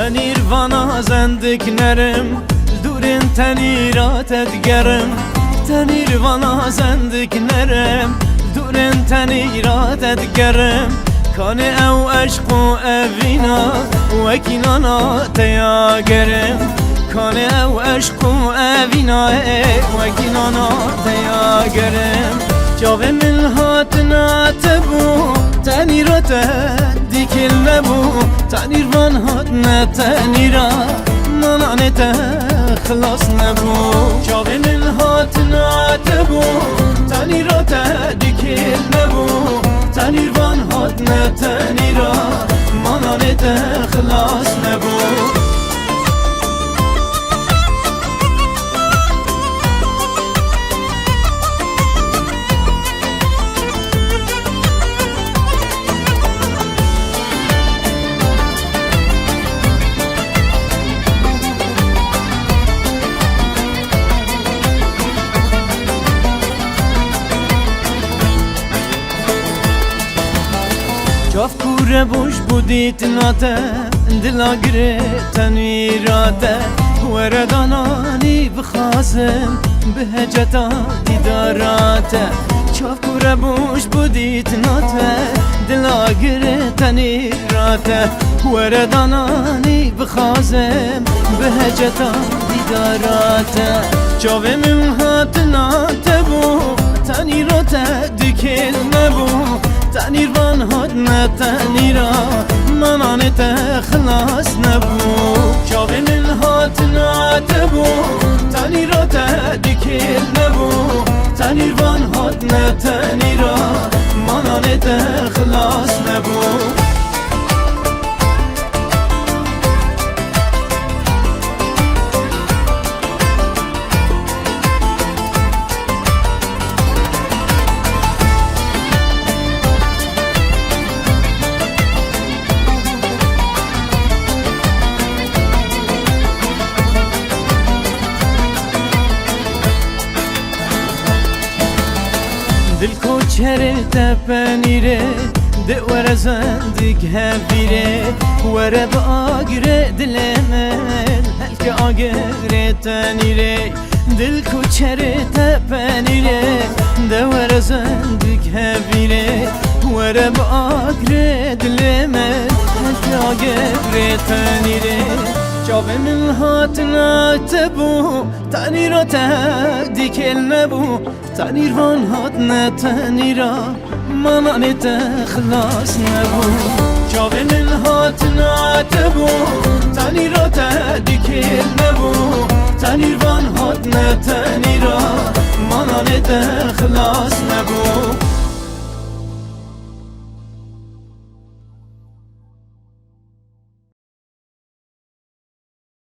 تنیر وانا زندک نرم دورن تنیرات ادگرم تنیر وانا زندک نرم دورن تنیرات ادگرم کان او عشق و اوینا وکینانا تیاگرم کان او عشق و اوینا وکینانا تیاگرم جاوه من هاتنا تبو تنیرات دیکل نبو تنیر وان هاتنا تنیرا منانت خلاص نبو جاوه من هاتنا تبو تنیرات دیکل نبو تنیر وان هاتنا تنیرا منانت خلاص نبو جاف کوره بوش بودیت ناته دلا گره تنویراته وردانانی بخازم بهجتا دیداراته جاف کوره بوش بودیت ناته دلا گره تنویراته وردانانی بخازم بهجتا دیداراته جاوه من هاتنا تبو تنیراته دیکل نبو تنیر وان هاتنا تنیرا منانت خلاص نبو جاوه من هاتنا تبو تنیرات دیکل نبو تنیر وان هاتنا تنیرا منانت خلاص نبو دل کو چهره تپنیره ده ور زندگ هفیره ور باگره دل من هلک آگره تنیره دل کو چهره تپنیره ده ور زندگ هفیره ور باگره دل من هلک آگره تنیره جاوه من هاتنا تبو تنیرات دیکل نبو تنیر وان هاتنا تنیرا منانت خلاص نبو جاوه من هاتنا تبو تنیرات دیکل نبو تنیر وان هاتنا تنیرا منانت خلاص نبو